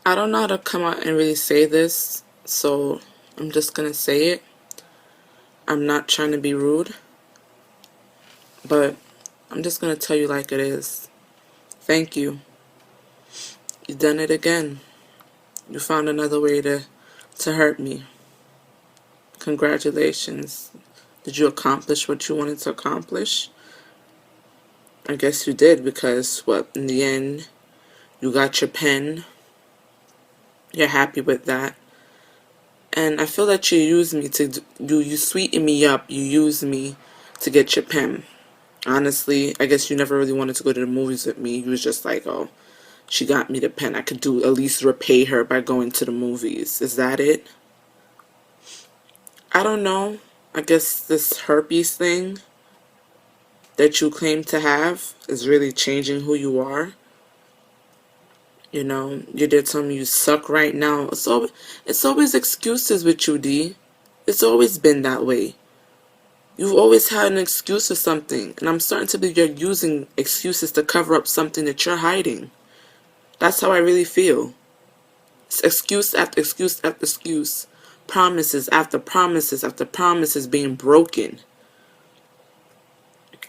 I don't know how to come out and really say this, so I'm just gonna say it. I'm not trying to be rude, but I'm just gonna tell you like it is. Thank you. You done it again. You found another way to hurt me. Congratulations. Did you accomplish what you wanted to accomplish? I guess you did, because what, in the end, you got your pen. You're happy with that. And I feel that you use me to you sweeten me up. You use me to get your pen. Honestly, I guess you never really wanted to go to the movies with me. You was just like, oh, she got me the pen. I could do at least repay her by going to the movies. Is that it? I don't know. I guess this herpes thing that you claim to have is really changing who you are. You know, you did tell me you suck right now. So it's always excuses with you, D. It's always been that way. You've always had an excuse for something, and I'm starting to believe you're using excuses to cover up something that you're hiding. That's how I really feel. It's excuse after excuse after excuse. Promises after promises after promises being broken.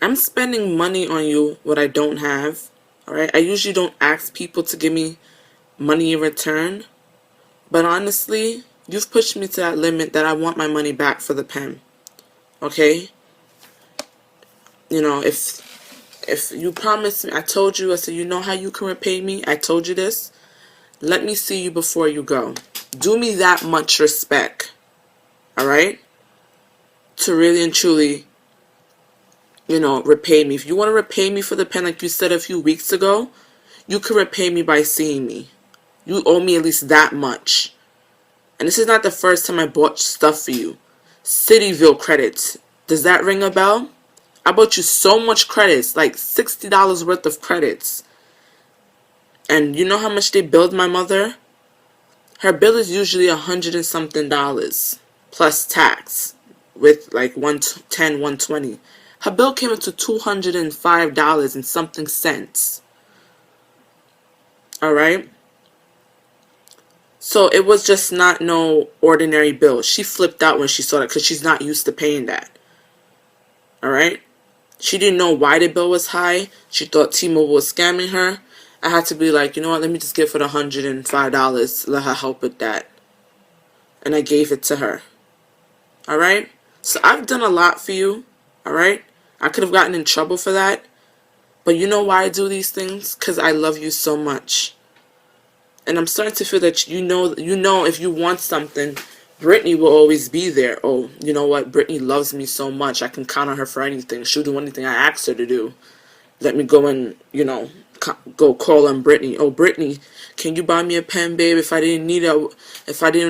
I'm spending money on you what I don't have. Alright? I usually don't ask people to give me money in return. But honestly, you've pushed me to that limit that I want my money back for the pen. Okay? You know, if you promise me, I told you, I said, you know how you can repay me? I told you this. Let me see you before you go. Do me that much respect. Alright? To really and truly, you know, repay me. If you want to repay me for the pen like you said a few weeks ago, you can repay me by seeing me. You owe me at least that much. And this is not the first time I bought stuff for you. Cityville credits. Does that ring a bell? I bought you so much credits, like $60 worth of credits. And you know how much they billed my mother? Her bill is usually $100 and something plus tax, with like 110, 120. Her bill came up to $205 and something cents. Alright? So it was just not no ordinary bill. She flipped out when she saw that because she's not used to paying that. Alright? She didn't know why the bill was high. She thought T-Mobile was scamming her. I had to be like, you know what, let me just give her the $105. Let her help with that. And I gave it to her. Alright? So I've done a lot for you. Alright? I could have gotten in trouble for that. But you know why I do these things? Because I love you so much. And I'm starting to feel that you know if you want something, Brittany will always be there. Oh, you know what? Brittany loves me so much. I can count on her for anything. She'll do anything I ask her to do. Let me go and, you know, go call on Brittany. Oh, Brittany, can you buy me a pen, babe? If I didn't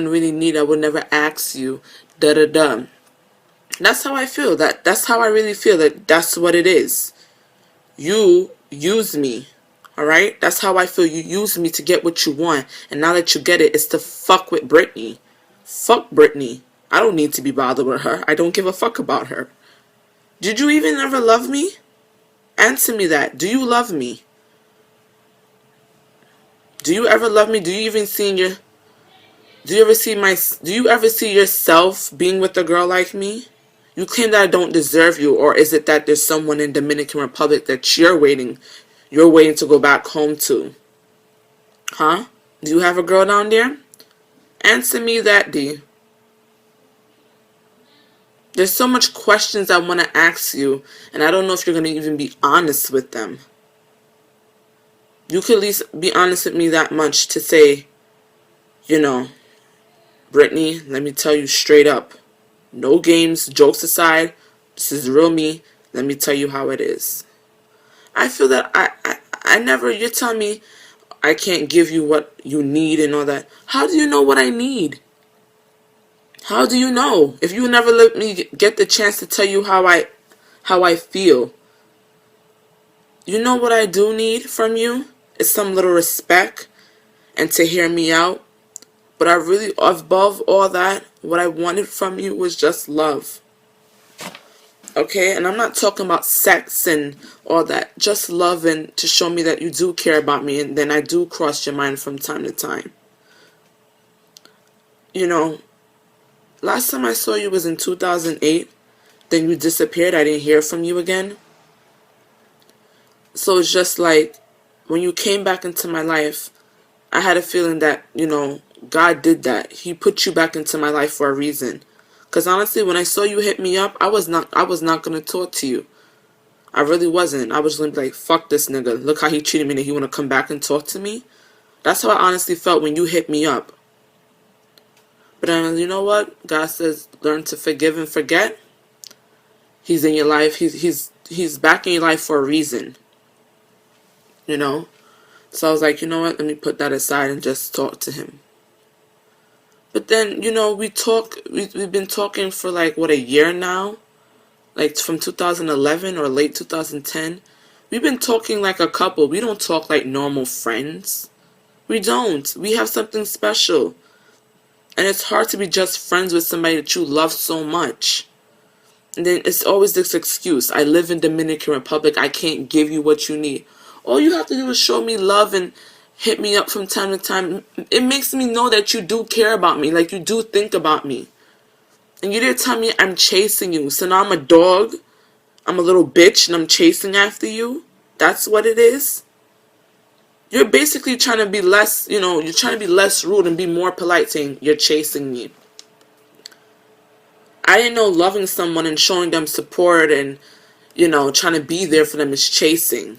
really need it, I would never ask you. Da da da. That's how I feel. That's how I really feel. That's what it is. You use me. Alright? That's how I feel. You use me to get what you want. And now that you get it, it's to fuck with Brittany. Fuck Brittany. I don't need to be bothered with her. I don't give a fuck about her. Did you even ever love me? Answer me that. Do you love me? Do you ever love me? Do you ever see yourself being with a girl like me? You claim that I don't deserve you, or is it that there's someone in Dominican Republic that you're waiting to go back home to? Huh? Do you have a girl down there? Answer me that, D. There's so much questions I want to ask you, and I don't know if you're going to even be honest with them. You could at least be honest with me that much to say, you know, Brittany, let me tell you straight up. No games, jokes aside, this is real me. Let me tell you how it is. I feel that you're telling me I can't give you what you need and all that. How do you know what I need? How do you know? If you never let me get the chance to tell you how I feel. You know what I do need from you? It's some little respect and to hear me out. But above all that, what I wanted from you was just love. Okay? And I'm not talking about sex and all that. Just love and to show me that you do care about me, and then I do cross your mind from time to time. you know, last time I saw you was in 2008. Then you disappeared. I didn't hear from you again. So it's just like, when you came back into my life, I had a feeling that, God did that. He put you back into my life for a reason. Because honestly, when I saw you hit me up, I was not going to talk to you. I really wasn't. I was going to be like, fuck this nigga. Look how he treated me and he want to come back and talk to me. That's how I honestly felt when you hit me up. But you know what? God says, learn to forgive and forget. He's in your life. He's back in your life for a reason. So I was like, you know what? Let me put that aside and just talk to him. But then, we've been talking for like, what, a year now? Like from 2011 or late 2010. We've been talking like a couple. We don't talk like normal friends. We don't. We have something special. And it's hard to be just friends with somebody that you love so much. And then it's always this excuse. I live in Dominican Republic. I can't give you what you need. All you have to do is show me love and hit me up from time to time. It makes me know that you do care about me. Like, you do think about me. And you didn't tell me I'm chasing you. So now I'm a dog. I'm a little bitch and I'm chasing after you. That's what it is. You're basically trying to be less, you're trying to be less rude and be more polite, saying you're chasing me. I didn't know loving someone and showing them support and, trying to be there for them is chasing.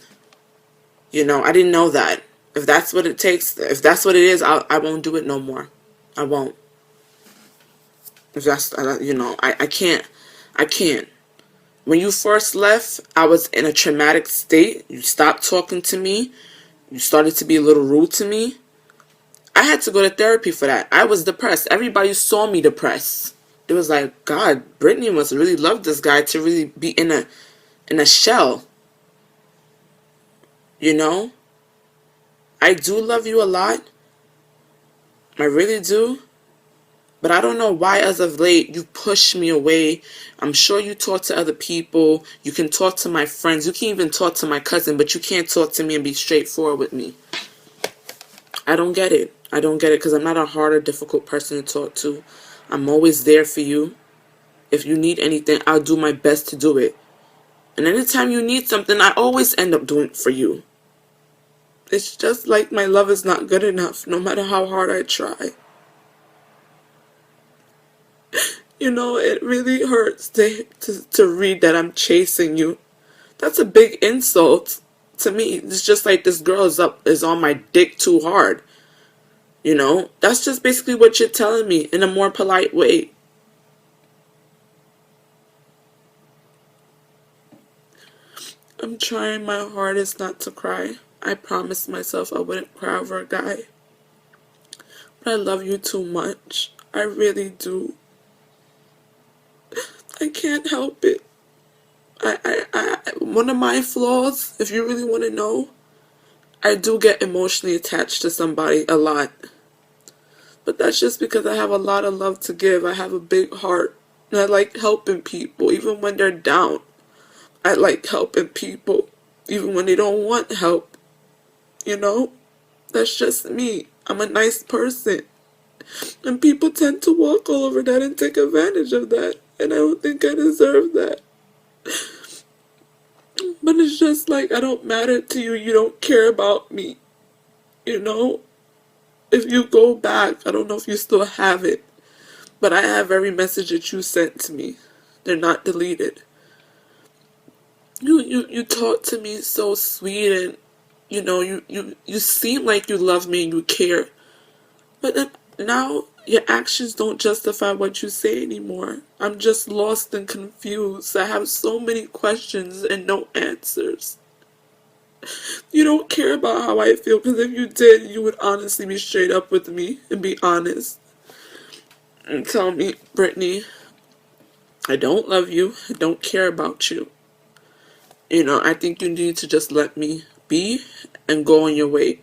I didn't know that. If that's what it takes, if that's what it is, I won't do it no more. I won't. If that's, I can't. I can't. When you first left, I was in a traumatic state. You stopped talking to me. You started to be a little rude to me. I had to go to therapy for that. I was depressed. Everybody saw me depressed. It was like, God, Brittany must really love this guy to really be in a shell. I do love you a lot. I really do. But I don't know why as of late you push me away. I'm sure you talk to other people. You can talk to my friends. You can even talk to my cousin, but you can't talk to me and be straightforward with me. I don't get it. I don't get it because I'm not a hard or difficult person to talk to. I'm always there for you. If you need anything, I'll do my best to do it. And anytime you need something, I always end up doing it for you. It's just like my love is not good enough, no matter how hard I try. It really hurts to read that I'm chasing you. That's a big insult to me. It's just like this girl is on my dick too hard. That's just basically what you're telling me in a more polite way. I'm trying my hardest not to cry. I promised myself I wouldn't cry over a guy. But I love you too much. I really do. I can't help it. One of my flaws, if you really want to know, I do get emotionally attached to somebody a lot. But that's just because I have a lot of love to give. I have a big heart. And I like helping people, even when they're down. I like helping people, even when they don't want help. That's just me. I'm a nice person. And people tend to walk all over that and take advantage of that. And I don't think I deserve that. But it's just like, I don't matter to you. You don't care about me. If you go back, I don't know if you still have it. But I have every message that you sent to me. They're not deleted. You talk to me so sweet and, you seem like you love me and you care. But then now your actions don't justify what you say anymore. I'm just lost and confused. I have so many questions and no answers. You don't care about how I feel, because if you did, you would honestly be straight up with me and be honest. And tell me, Brittany, I don't love you. I don't care about you. I think you need to just let me be and go on your way.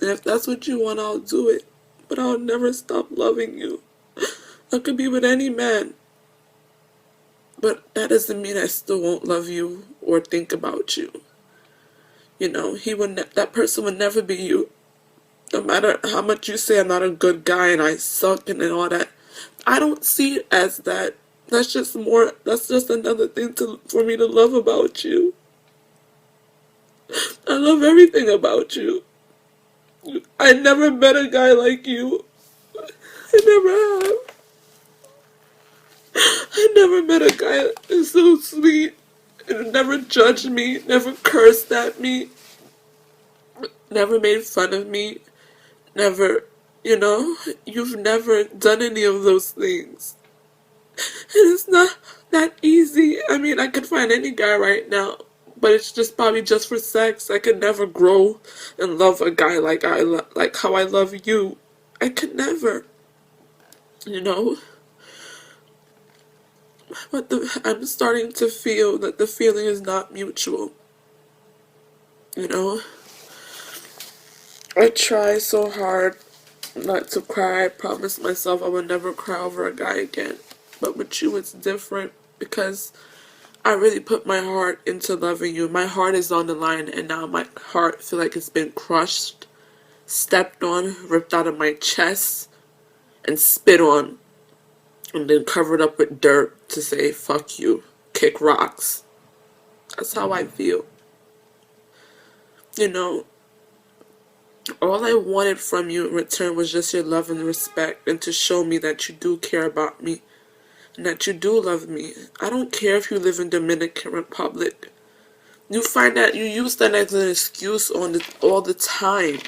And if that's what you want, I'll do it. But I'll never stop loving you. I could be with any man. But that doesn't mean I still won't love you or think about you. That person would never be you. No matter how much you say I'm not a good guy and I suck and all that, I don't see it as that. That's just another thing for me to love about you. I love everything about you. I never met a guy like you. I never have. I never met a guy that's so sweet and never judged me, never cursed at me, never made fun of me, never, you've never done any of those things. And it's not that easy. I mean, I could find any guy right now, but it's just probably just for sex. I could never grow and love a guy like how I love you. I could never, you know. But I'm starting to feel that the feeling is not mutual. You know, I try so hard not to cry. I promised myself I would never cry over a guy again. But with you, it's different because I really put my heart into loving you. My heart is on the line, and now my heart feel like it's been crushed, stepped on, ripped out of my chest, and spit on, and then covered up with dirt to say, fuck you, kick rocks. That's how I feel. You know, all I wanted from you in return was just your love and respect, and to show me that you do care about me, and that you do love me. I don't care if you live in Dominican Republic. You find that you use that as an excuse all the time.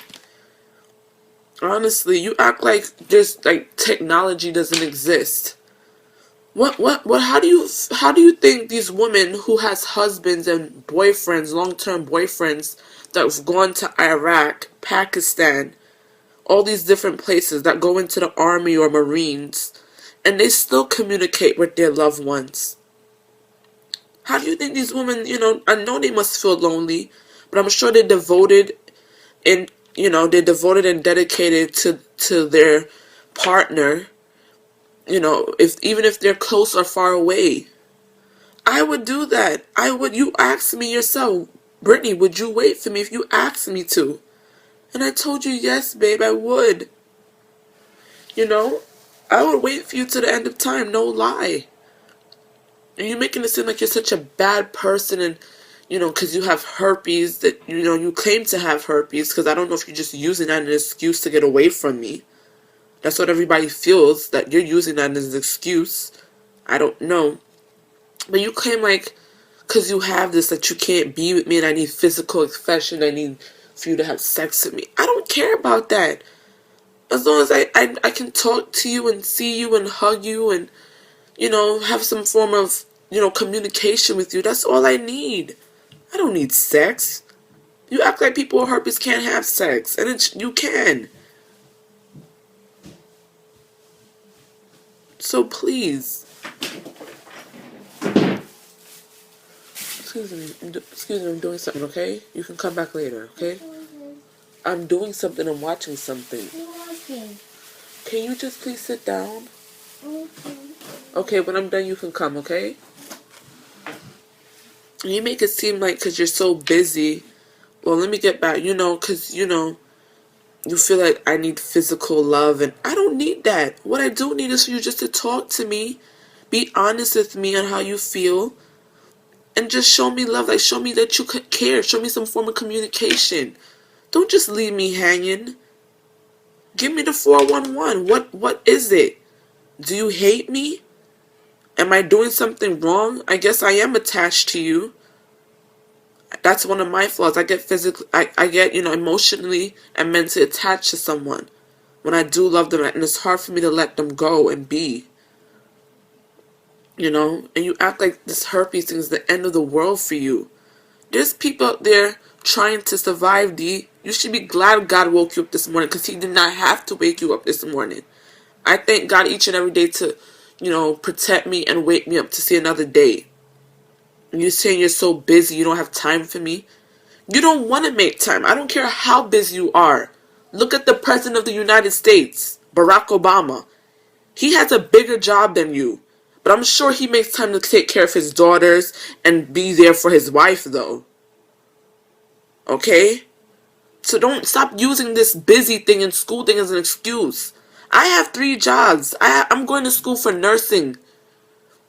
Honestly, you act like there's like technology doesn't exist. How do you think these women who has husbands and boyfriends, long-term boyfriends that have gone to Iraq, Pakistan, all these different places that go into the army or Marines, and they still communicate with their loved ones? How do you think these women, I know they must feel lonely, but I'm sure they're devoted and dedicated to their partner, even if they're close or far away. I would do that. You asked me yourself, Brittany, would you wait for me if you asked me to? And I told you, yes, babe, I would. I would wait for you to the end of time, no lie. And you're making it seem like you're such a bad person and, because you have herpes, that, you claim to have herpes, because I don't know if you're just using that as an excuse to get away from me. That's what everybody feels, that you're using that as an excuse. I don't know. But you claim like, because you have this, that you can't be with me and I need physical affection, I need for you to have sex with me. I don't care about that. As long as I can talk to you and see you and hug you and, have some form of, communication with you, that's all I need. I don't need sex. You act like people with herpes can't have sex, and you can. So please. Excuse me, I'm doing something, okay? You can come back later, okay? I'm doing something, I'm watching something. Can you just please sit down? Okay, when I'm done, you can come, okay? You make it seem like because you're so busy. Well, let me get back. Because, you feel like I need physical love, and I don't need that. What I do need is for you just to talk to me, be honest with me on how you feel, and just show me love. Like, show me that you care. Show me some form of communication. Don't just leave me hanging. Give me the 411. What is it? Do you hate me? Am I doing something wrong? I guess I am attached to you. That's one of my flaws. I get emotionally and mentally attached to someone when I do love them, and it's hard for me to let them go and be. And you act like this herpes thing is the end of the world for you. There's people out there trying to survive, D. You should be glad God woke you up this morning, because he did not have to wake you up this morning. I thank God each and every day to, protect me and wake me up to see another day. And you're saying you're so busy, you don't have time for me. You don't want to make time. I don't care how busy you are. Look at the President of the United States, Barack Obama. He has a bigger job than you. But I'm sure he makes time to take care of his daughters and be there for his wife, though. Okay? So don't stop using this busy thing and school thing as an excuse. I have 3 jobs. I'm going to school for nursing.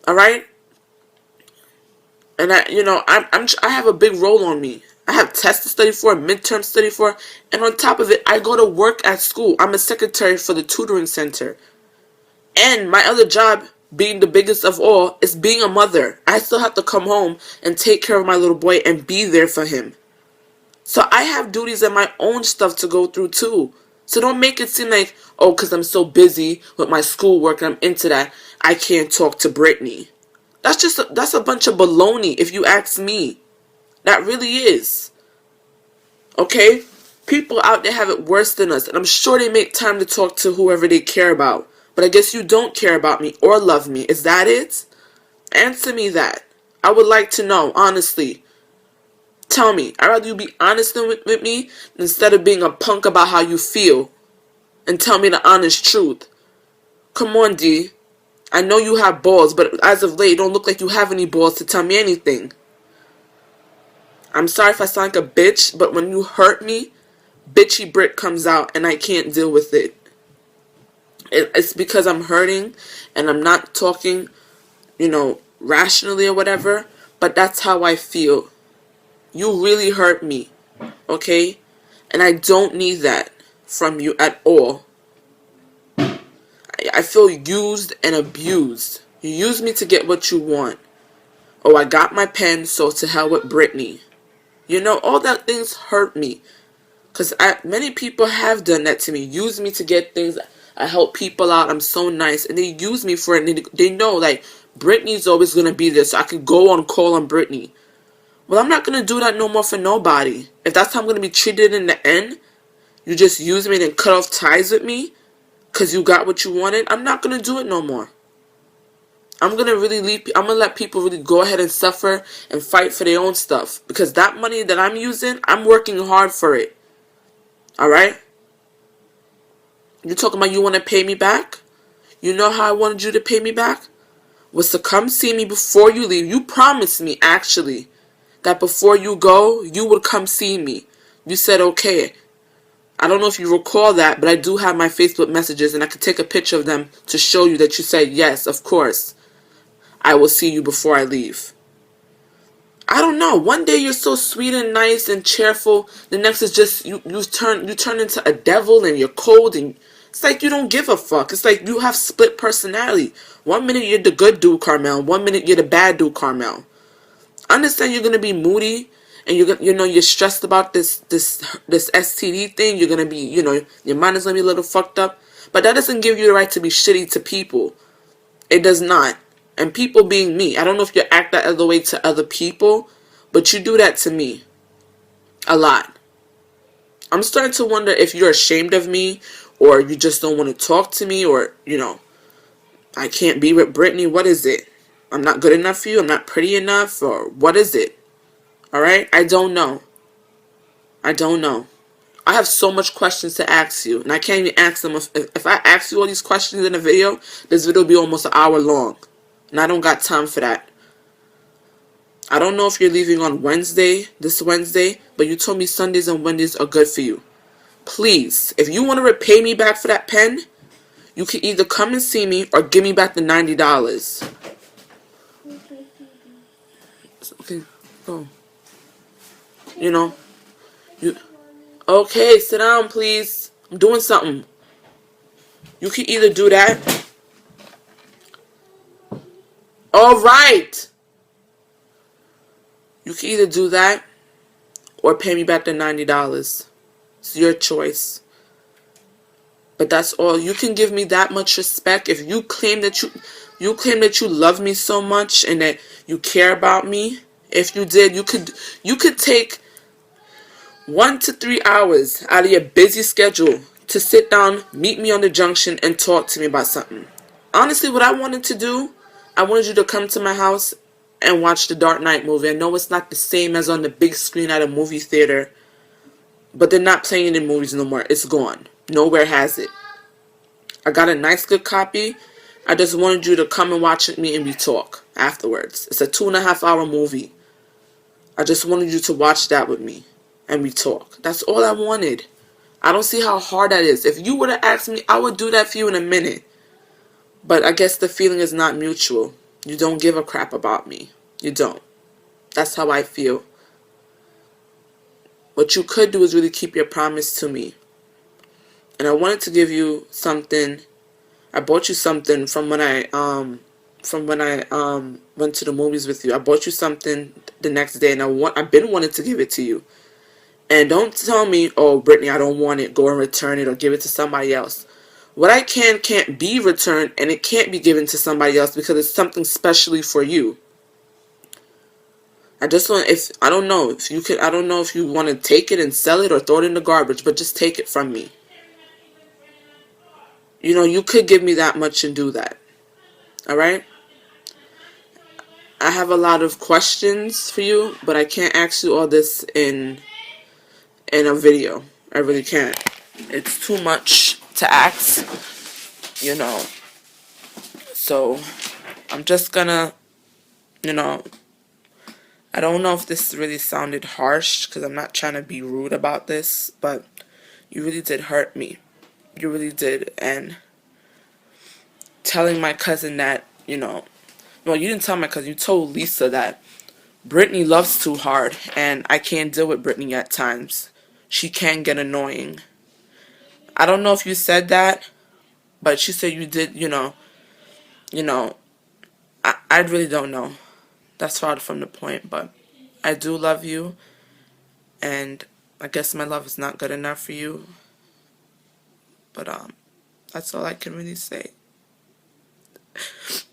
All right? And I have a big role on me. I have tests to study for, midterm study for, and on top of it, I go to work at school. I'm a secretary for the tutoring center. And my other job, being the biggest of all, is being a mother. I still have to come home and take care of my little boy and be there for him. So I have duties and my own stuff to go through too. So don't make it seem like, oh, because I'm so busy with my schoolwork and I'm into that, I can't talk to Brittany. That's a bunch of baloney if you ask me. That really is. Okay? People out there have it worse than us, and I'm sure they make time to talk to whoever they care about. But I guess you don't care about me or love me. Is that it? Answer me that. I would like to know, honestly. Tell me. I'd rather you be honest with me instead of being a punk about how you feel. And tell me the honest truth. Come on, D. I know you have balls, but as of late, you don't look like you have any balls to tell me anything. I'm sorry if I sound like a bitch, but when you hurt me, bitchy Brit comes out and I can't deal with it. It's because I'm hurting and I'm not talking, rationally or whatever, but that's how I feel. You really hurt me, okay? And I don't need that from you at all. I feel used and abused. You use me to get what you want. Oh, I got my pen, so to hell with Brittany. All that things hurt me. Because many people have done that to me. Use me to get things. I help people out. I'm so nice. And they use me for it. And they know, like, Brittany's always going to be there. So I can go on call on Brittany. Well, I'm not going to do that no more for nobody. If that's how I'm going to be treated in the end, you just use me and then cut off ties with me because you got what you wanted, I'm not going to do it no more. I'm going to let people really go ahead and suffer and fight for their own stuff. Because that money that I'm using, I'm working hard for it. Alright? You talking about you want to pay me back? You know how I wanted you to pay me back? Was to come see me before you leave. You promised me, actually, that before you go, you would come see me. You said, okay. I don't know if you recall that, but I do have my Facebook messages, and I could take a picture of them to show you that you said, yes, of course, I will see you before I leave. I don't know. One day you're so sweet and nice and cheerful. The next is just you turn into a devil and you're cold and it's like you don't give a fuck. It's like you have split personality. 1 minute you're the good dude, Carmel. 1 minute you're the bad dude, Carmel. Understand you're gonna be moody and you're stressed about this STD thing. You're gonna be your mind is gonna be a little fucked up. But that doesn't give you the right to be shitty to people. It does not. And people being me. I don't know if you act that other way to other people, but you do that to me. A lot. I'm starting to wonder if you're ashamed of me, or you just don't want to talk to me, or, I can't be with Brittany. What is it? I'm not good enough for you? I'm not pretty enough? Or what is it? Alright? I don't know. I don't know. I have so much questions to ask you, and I can't even ask them. If I ask you all these questions in a video, this video will be almost an hour long. And I don't got time for that. I don't know if you're leaving on this Wednesday, but you told me Sundays and Wednesdays are good for you. Please, if you want to repay me back for that pen, you can either come and see me or give me back the $90. Okay, go. Okay, sit down, please. I'm doing something. You can either do that. Alright. You can either do that or pay me back the $90. It's your choice. But that's all. You can give me that much respect. If you claim that you love me so much and that you care about me, if you did, you could take 1 to 3 hours out of your busy schedule to sit down, meet me on the junction, and talk to me about something. Honestly, what I wanted to do, I wanted you to come to my house and watch the Dark Knight movie. I know it's not the same as on the big screen at a movie theater, but they're not playing it in movies no more. It's gone. Nowhere has it. I got a nice good copy. I just wanted you to come and watch it with me and we talk afterwards. It's a 2.5 hour movie. I just wanted you to watch that with me. and we talk. That's all I wanted. I don't see how hard that is. If you would have asked me, I would do that for you in a minute. But I guess the feeling is not mutual. You don't give a crap about me. You don't. That's how I feel. What you could do is really keep your promise to me. And I wanted to give you something. I bought you something from when I went to the movies with you. I bought you something the next day, and I've been wanting to give it to you. And don't tell me, oh, Brittany, I don't want it. Go and return it or give it to somebody else. What I can't be returned, and it can't be given to somebody else because it's something specially for you. I don't know if you want to take it and sell it or throw it in the garbage, but just take it from me. You could give me that much and do that. Alright? I have a lot of questions for you, but I can't ask you all this in a video. I really can't. It's too much to ask, So, I'm just gonna, I don't know if this really sounded harsh, because I'm not trying to be rude about this, but you really did hurt me. You really did. And telling my cousin that, well, you didn't tell my cousin, you told Lisa that Brittany loves too hard, and I can't deal with Brittany at times. She can get annoying. I don't know if you said that, but she said you did, I really don't know. That's far from the point, but I do love you, and I guess my love is not good enough for you, but that's all I can really say.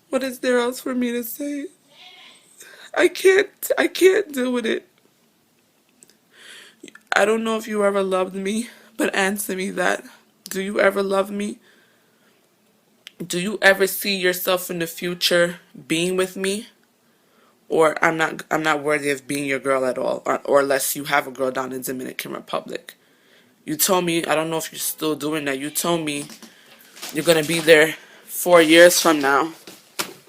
What is there else for me to say? I can't deal with it. I don't know if you ever loved me, but answer me that. Do you ever love me? Do you ever see yourself in the future being with me? Or I'm not worthy of being your girl at all, or unless you have a girl down in Dominican Republic. You told me, I don't know if you're still doing that, you told me you're going to be there 4 years from now.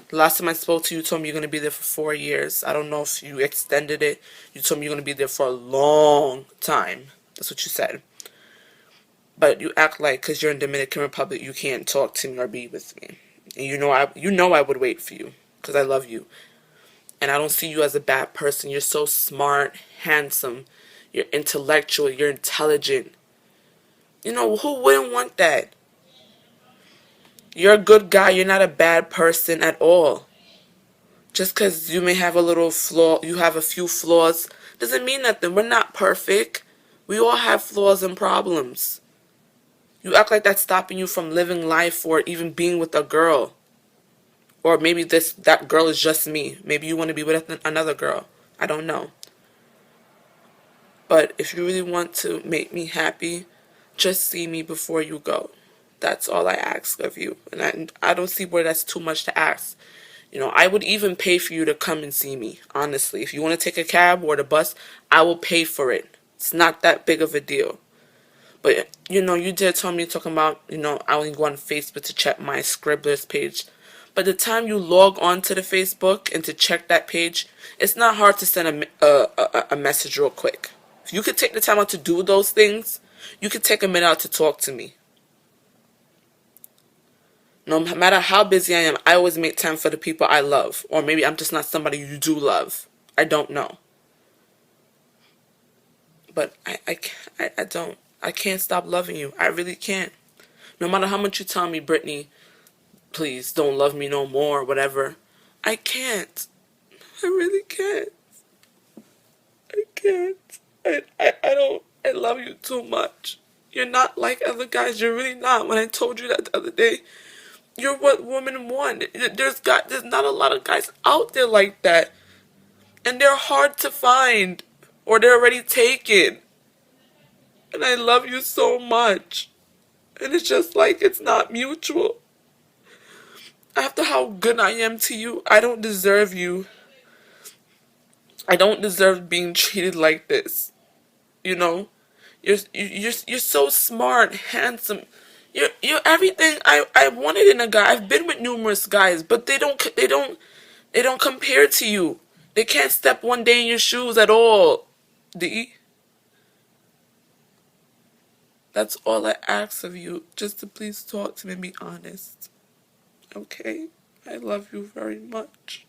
The last time I spoke to you, you told me you're going to be there for 4 years. I don't know if you extended it. You told me you're going to be there for a long time. That's what you said. But you act like because you're in Dominican Republic, you can't talk to me or be with me. And you know I would wait for you because I love you. And I don't see you as a bad person. You're so smart, handsome. You're intellectual. You're intelligent. Who wouldn't want that? You're a good guy. You're not a bad person at all. Just because you may have a little flaw, you have a few flaws, doesn't mean nothing. We're not perfect. We all have flaws and problems. You act like that's stopping you from living life or even being with a girl. Or maybe that girl is just me. Maybe you want to be with another girl. I don't know. But if you really want to make me happy, just see me before you go. That's all I ask of you. And I don't see where that's too much to ask. I would even pay for you to come and see me, honestly. If you want to take a cab or the bus, I will pay for it. It's not that big of a deal. But, you did tell me talking about, I only go on Facebook to check my Scribblers page. But the time you log on to the Facebook and to check that page, it's not hard to send a message real quick. If you could take the time out to do those things, you could take a minute out to talk to me. No matter how busy I am, I always make time for the people I love. Or maybe I'm just not somebody you do love. I don't know. But I can't stop loving you. I really can't. No matter how much you tell me, Brittany, please don't love me no more, or whatever. I can't. I really can't. I can't. I love you too much. You're not like other guys. You're really not. When I told you that the other day, you're what women want. There's not a lot of guys out there like that. And they're hard to find. Or they're already taken. And I love you so much. And it's just like it's not mutual. After how good I am to you, I don't deserve you. I don't deserve being treated like this. You're so smart, handsome. You're everything I wanted in a guy. I've been with numerous guys, but they don't compare to you. They can't step one day in your shoes at all. D. That's all I ask of you, just to please talk to me and be honest. Okay? I love you very much.